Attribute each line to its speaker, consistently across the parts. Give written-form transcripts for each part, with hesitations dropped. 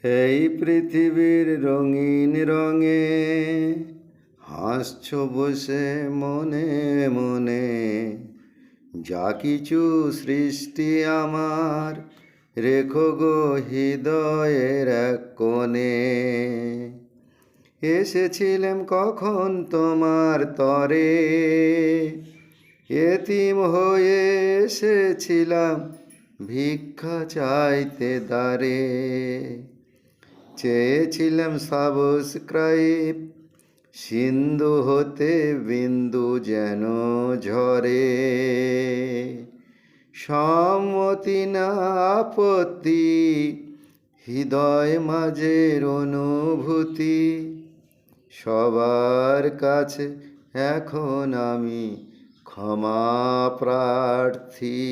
Speaker 1: এই পৃথিবীর রঙিন রঙে হাসছ বসে মনে মনে। যা কিছু সৃষ্টি আমার রেখো গো হৃদয়ের এক কোণে। এসেছিলাম কখন তোমার তরে, এতিম হয়ে এসেছিলাম ভিক্ষা চাইতে দ্বারে। চেয়েছিলাম সাবস্ক্রাইব সিন্ধু হতে বিন্দু যেন ঝরে। সম্মতি না আপত্তি হৃদয় মাঝের অনুভূতি। সবার কাছে এখন আমি ক্ষমা প্রার্থী।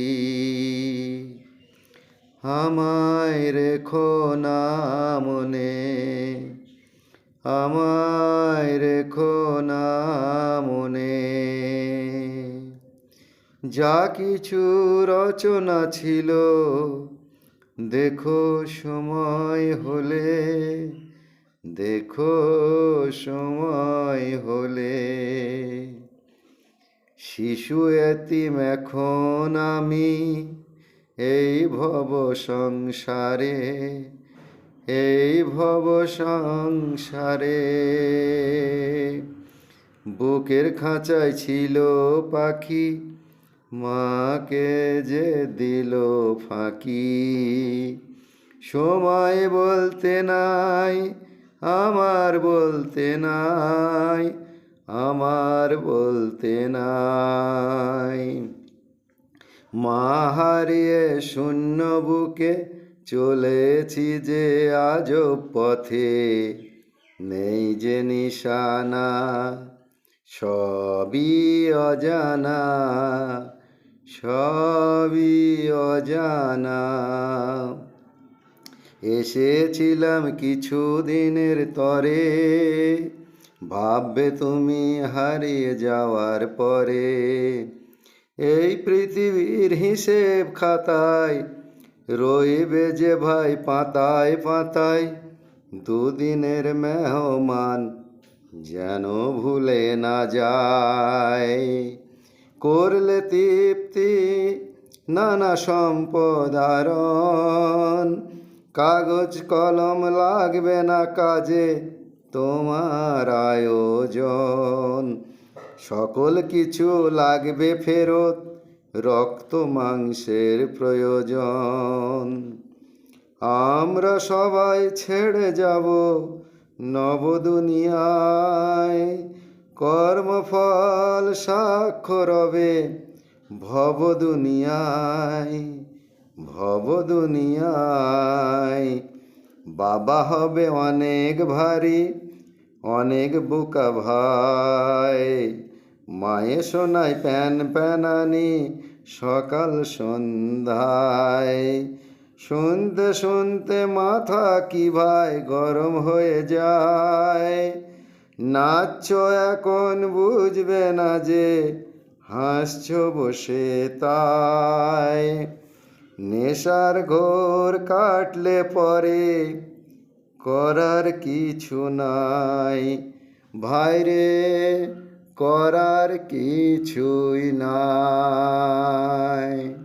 Speaker 1: আমায় রেখো না মনে, আমায় রেখো না মনে। যা কিছু রচনা ছিল দেখো সময় হলে, দেখো সময় হলে। শিশু এতিম এখন আমি এই ভব সংসারে, এই ভব সংসারে। বুকের খাঁচায় ছিল পাখি, মাকে যে দিল ফাঁকি। সময় বলতে নাই, আমার বলতে নাই, আমার বলতে নাই। মা হারিয়ে শূন্য বুকে চলেছি যে আজব পথে। নেই যে নিশানা, সবই অজানা, সবই অজানা। এসেছিলাম কিছু দিনের তরে, ভাববে তুমি হারিয়ে যাওয়ার পরে। এই পৃথিবীর হিসেব খাতায় রইবে যে ভাই পাতায় পাতায়। দুদিনের মেহমান যেন ভুলে না যায়। করলে তৃপ্তি নানা সম্পদ আরণ, কাগজ কলম লাগবে না কাজে তোমার আয়োজন। সকল কিছু লাগবে ফেরত, রক্ত মাংসের প্রয়োজন। আমরা সবাই ছেড়ে যাব নব দুনিয়ায়, কর্মফল সাক্ষ্য রবে ভব দুনিয়ায়, ভব দুনিয়ায়। বাবা হবে অনেক ভারী, অনেক বোকা ভাই। মায়ে শোনায় প্যান প্যানানি সকাল সন্ধ্যায়। শুনতে শুনতে মাথা কি ভাই গরম হয়ে যায়। নাচছো এখন বুঝবে না যে হাসছো বসে তাই। নেশার ঘোর কাটলে পরে করার কিছু নাই ভাইরে, করার কিছুই নাই।